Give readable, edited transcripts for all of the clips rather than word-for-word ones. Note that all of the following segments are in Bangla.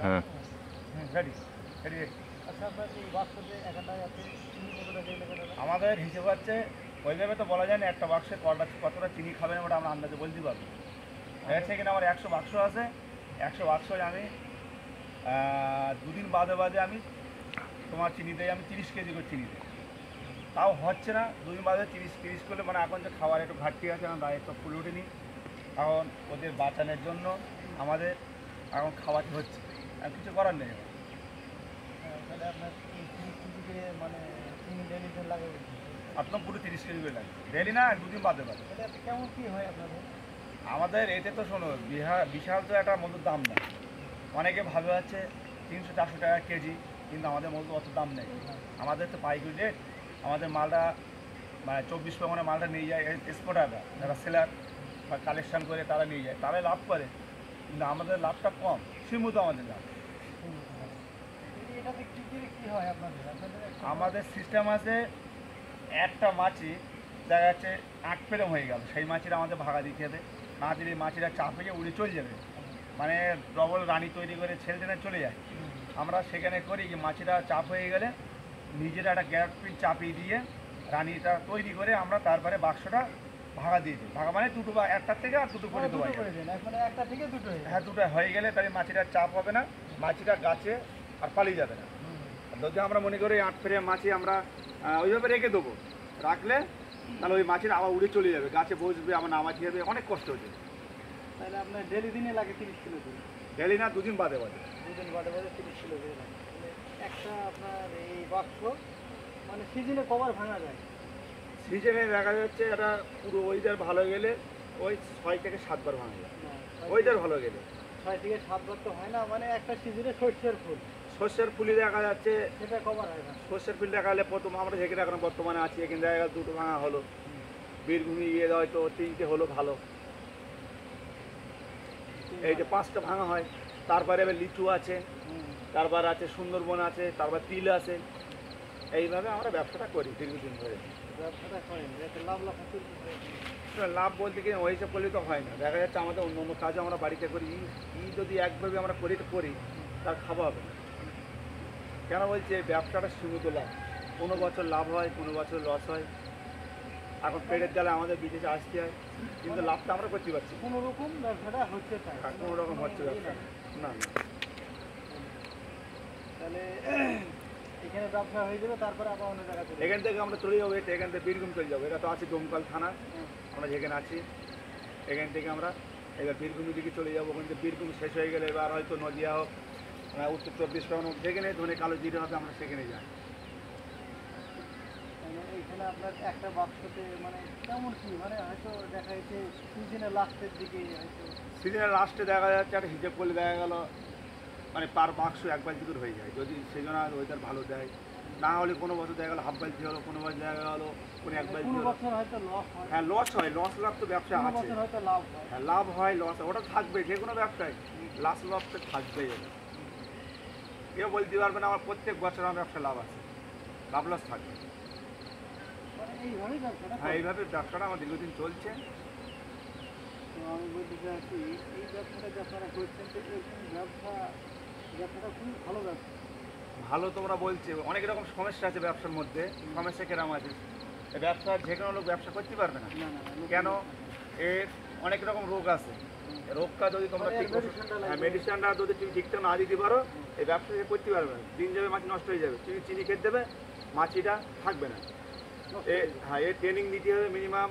হ্যাঁ রেডি রেডি রেডি। আমাদের হিসেব হচ্ছে ওইভাবে তো বলা যায় না একটা বাক্সে কতটা চিনি খাবেন ওটা আমরা আন্দাজে বলতে পারবো। হয়েছে কিনা আমার 100 বাক্স আছে, 100 বাক্স আমি দুদিন বাদে বাদে আমি তোমার চিনি দেয়, আমি 30 কেজি করে চিনি দিই, তাও হচ্ছে না। দুদিন বাদে 30 করলে মানে এখন যে খাবার একটু ঘাটতি আছে না, দায় তো ফুলে উঠেনি, এখন ওদের বাঁচানোর জন্য আমাদের এখন খাওয়াতে হচ্ছে, আর কিছু করার নেই। আপনার পুরো 30 কেজি করে লাগে ডেলি না, দুদিন বাদে বাদে। কেমন কী হয় আপনাদের? আমাদের এতে তো শোনো বিশাল তো একটা মধুর দাম নেই। অনেকে ভাবে হচ্ছে 300-400 টাকা কেজি, কিন্তু আমাদের মধু অত দাম নেই। আমাদের তো পাইকারি রেট, আমাদের মালটা মানে 24 পরগনা মালটা নিয়ে যায় এক্সপোর্টাররা, যারা সেলার বা কালেকশন করে তারা নিয়ে যায়, তারাই লাভ করে, কিন্তু আমাদের লাভটা কম, সীমিত আমাদের লাভ। এটাতে কী হয় আপনাদের? আমাদের সিস্টেম আছে, একটা মাছি দেখা যাচ্ছে 8 ফ্রেম হয়ে গেল, সেই মাছিটা আমাদের ভাগা দিতে হবে, না দিলে মাছিটা চাপে গিয়ে উড়ে চলে যাবে, মানে ডবল রানী তৈরি করে ছেলে টেনে চলে যায়। আমরা সেখানে করি কি মাছিটা চাপ হয়ে গেলে নিজেরা একটা গ্যাপ পিন চাপিয়ে দিয়ে রানীটা তৈরি করে আমরা তারপরে বাক্সটা ভাগা দিয়ে দিই। ভাগা মানে দুটো বা একটার থেকে আর দুটো করে দেবো। মানে একটা থেকে দুটো? হ্যাঁ, দুটো হয়ে গেলে তাহলে মাছিটার চাপ হবে না, মাছিটা গাছে আর পালিয়ে যাবে না। যদি আমরা মনে করি 8 ফ্রেম মাছি আমরা ওইভাবে রেখে দেবো, রাখলে তাহলে ওই মাছিটা আবার উড়ে চলে যাবে, গাছে বসবে, আমার নামাতে হবে, অনেক কষ্ট হচ্ছে। তাহলে আপনার ডেলি দিনে লাগে 30 কিলো করে? ডেলি না, দুদিন বাদে বাদে। দুদিন বাদে বাদে 30 কিলো করে লাগে। একটা আপনার এই বাক্স মানে সিজনে কবার ভাঙা যায়? সিজনে দেখা যাচ্ছে এটা পুরো ওয়েদার ভালো গেলে ওই 6 থেকে 7 বার ভাঙা যায়, ওয়েদার ভালো গেলে। 6 থেকে 7 বার তো হয় না, মানে একটা সিজনে সর্ষের ফুল। সর্ষের ফুলি দেখা যাচ্ছে, সেটা কবার হয় না? সর্ষের ফুল দেখা গেলে প্রথম আমরা যেখানে এখন বর্তমানে আছি এখানে দেখা গেল 2টো ভাঙা হলো, বীরভূমি গিয়ে হয়তো 3টে হলো ভালো, এই যে 5টা ভাঙা হয়। তারপরে এবার লিচু আছে, তারপর আছে সুন্দরবন আছে, তারপর তিল আছে, এইভাবে আমরা ব্যবসাটা করি দীর্ঘদিন ধরে। ব্যবসাটা করেন যাতে লাভ লাভ বলতে কি ওই হিসাব করলে তো হয় না, দেখা যাচ্ছে আমাদের অন্য অন্য কাজও আমরা বাড়িতে করি, যদি একভাবে আমরা করি তার খাওয়া হবে না। কেন বলছি, এই ব্যবসাটা সীমিত লাভ, কোনো বছর লাভ হয়, কোনো বছর লস হয়। এখন পেটের জ্বালা আমাদের বিদেশে আসতে হয়, কিন্তু লাভটা আমরা করতে পারছি না। কোনো রকম ব্যবসাটা হচ্ছে তাই? কোনো রকম হচ্ছে ব্যবসা না। তাহলে এখানে ব্যবসা হয়ে যাবে, তারপরে আবার অন্য জায়গায় চলে এখান থেকে আমরা চলে যাবো, এখান থেকে বীরভূম চলে যাবো, এটা তো আছে ডোমকল থানা, আমরা যেখানে আছি এখান থেকে আমরা এবার বীরভূমের দিকে চলে যাবো। ওখান থেকে বীরভূম শেষ হয়ে গেলে এবার হয়তো নদিয়া হোক, উত্তর 24 পরগনা, যেখানে ধরে কালো জিরে হবে আমরা সেখানে যাই। মানে এইখানে আপনার একটা বাক্সতে মানে কেমন কি, মানে হয়তো দেখা যাচ্ছে সিজনের লাস্টের দিকে, হয়তো সিজনের লাস্টে দেখা যাচ্ছে একটা হিসেব করলে দেখা গেল মানে পার বাক্স 1 বালতি করে হয়ে যায়, যদি সেজন্য ওয়েদার ভালো দেয়। না হলে কোনো বছর দেখা গেলো হাফ বালতি হলো, কোনো বছর দেখা গেলো কোনো 1 বালতি কোনো হলো। বছর হয়তো লস হয়। হ্যাঁ, লস হয়, লস লাভ তো ব্যবসা কোনো আছে। বছর হয়তো লাভ হয়। হ্যাঁ, লাভ হয়, লস ওটা থাকবে, যে কোনো ব্যবসায় লস তো থাকবেই। কেউ বলতে পারবে না আমার প্রত্যেক বছর আমার ব্যবসা লাভ আছে, লাভ লস থাকবে। মানে এইভাবেই ব্যবসাটা। হ্যাঁ, এইভাবে ব্যবসাটা আমার দীর্ঘদিন চলছে। তো আমি বলতে চাচ্ছি এই ব্যবসাটা যে আপনারা করছেন, তো এরকম ব্যবসাটা খুবই ভালো ব্যবসা। ভালো তোমরা বলছে, অনেক রকম সমস্যা আছে ব্যবসার মধ্যে। সমস্যা কেরাম আছে, এই ব্যবসা যে কোনো লোক ব্যবসা করতে পারবে না। কেন, এর অনেক রকম রোগ আছে, রোগটা যদি তোমরা ঠিক মেডিসিনটা যদি তুমি ঠিকঠাক না দিতে পারো এই ব্যবসা করতে পারবে না। দিন যাবে, মাছি নষ্ট হয়ে যাবে, তুমি চিনি খেতে দেবে, মাছিটা থাকবে না। হ্যাঁ, এর ট্রেনিং দিতে হবে মিনিমাম,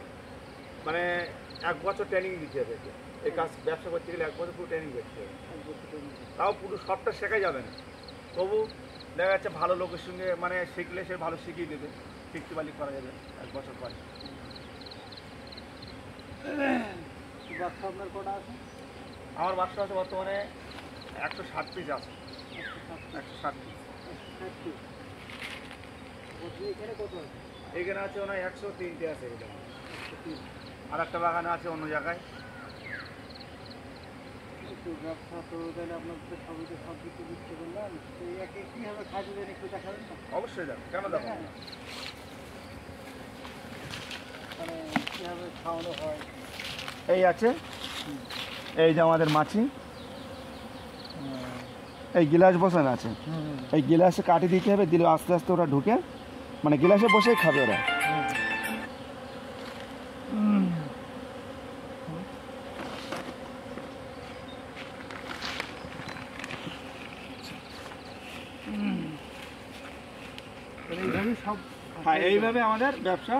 মানে 1 বছর ট্রেনিং দিতে হবে। এই কাজ ব্যবসা করতে গেলে 1 বছর পুরো ট্রেনিং করতে হবে, তাও পুরো সবটা শেখা যাবে না। তবু দেখা যাচ্ছে ভালো লোকের সঙ্গে মানে শিখলে সে ভালো শিখিয়ে দেবে, শিখতে পারলে করা যাবে 1 বছর পরে। ব্যবসা আপনার কটা আছে? আমার বাক্স আছে বর্তমানে 160 পিস আছে, 160 পিস। এখানে কত আছে? এখানে আছে ওনার 103টে আছে, এখানে আর একটা বাগানে আছে অন্য জায়গায়। ব্যবসা তো তাহলে আপনার সবই তো সব কিছু বিক্রি করলাম, তো একে কীভাবে খাদ্য দেন একটু দেখাবেন না? অবশ্যই যাবে, কেন দেখো না? মানে কীভাবে খাওয়ানো হয়? এই আছে, এই যে আমাদের মাছি, এই গ্লাস বসানো আছে, এই গ্লাসে কাটি দিতে হবে, দিলে আস্তে আস্তে ওরা ঢুকে মানে গ্লাসে বসেই খাবে ওরা। এইভাবে সব হ্যাঁ, এইভাবে আমাদের ব্যবসা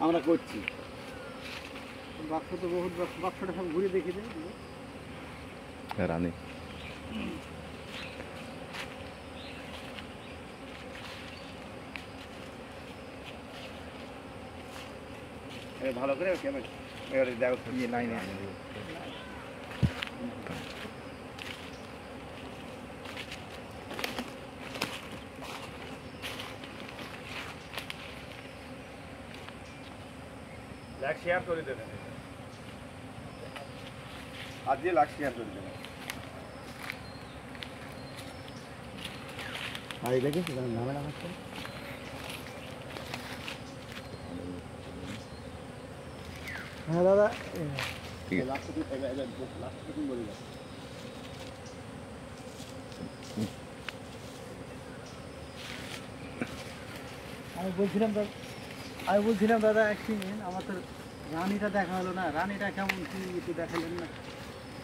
আমরা করছি। বাক্স তো বহুত বাক্সটা সব ঘুরে দেখে দেয়। রানী ভালো করে কেমন এবারে দেখো ইয়ে লাইনে লাইক শেয়ার করে দেবেন, আজ দিয়ে লাইক শেয়ার করে দেবেন। আর এটা কি নামে নাম আছে? হ্যাঁ দাদা, ঠিক আছে। লাস্ট থেকে বলে দাও। আমি বলছিলাম দাদা একদিন আমার তো রানীটা দেখা হলো না, রানীটা কেমন কি একটু দেখালেন না?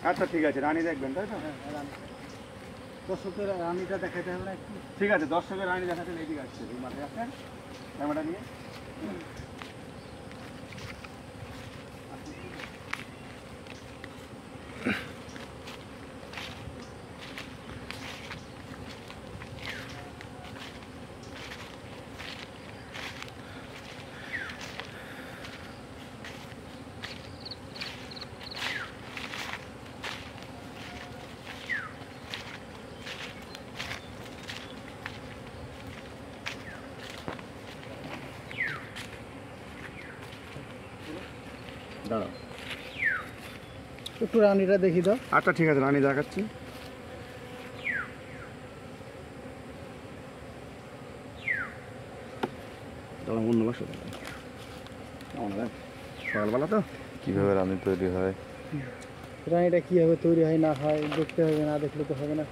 আচ্ছা ঠিক আছে, রানী দেখবেন তাই তো? হ্যাঁ, রানী দর্শকের রানীটা দেখাতে হবে না একটু? ঠিক আছে, দর্শকের রানী দেখাতে এইদিকে আসছে, এই মাঠে আসছেন ক্যামেরা নিয়ে। দাঁড়াও, একটু রানীটা দেখি দাও। আচ্ছা ঠিক আছে, রানী দেখাচ্ছি। দাঁড়াও, অন্য বসো। কেমন হবে সকালবেলা তো? কিভাবে রানী তৈরি হয়? রানীটা কীভাবে তৈরি হয় না হয় দেখতে হবে, না দেখলে তো হবে না।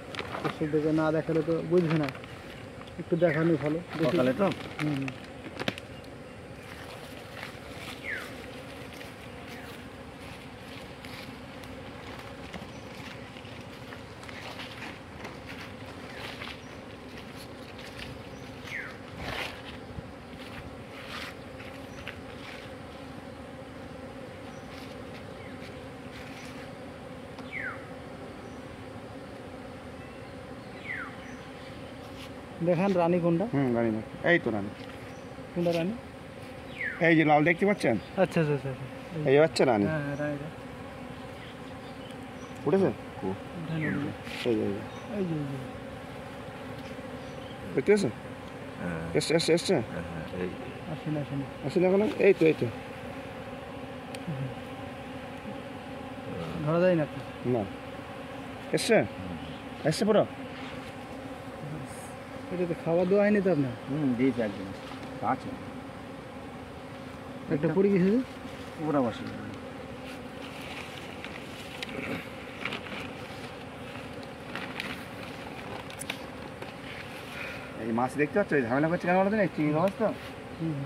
দর্শক দেখে না দেখালে তো বুঝবে না, একটু দেখানো ভালো। সকালে তো হুম। দেখান রানী কোনটা? রানী দেখ, এই তো রানী, কোনটা রানী? এই যে লাল দেখতে পাচ্ছেন, আচ্ছা আচ্ছা আচ্ছা, এই যে পাচ্ছেন রানী হ্যাঁ রানীটা উঠেছে, এই যে, এই যে এই যে দেখতে পাচ্ছেন? হ্যাঁ, এসছে এসছে এসছে, হ্যাঁ, এই আসেন আসেন। আসলে এখন এই তো ধরা যায় না তো। না, এসছে এসছে পুরো। এটাতে খাওয়া দাওয়া হয়নি তো আপনার? দিয়েছে একদম আছে, একটা পড়ে গেছে যে? পুরো বসে। এই মাছ দেখতে পাচ্ছ, এই ঝামেলা করছে কেন বলতো না, চিংড়ি মাছ তো হুম।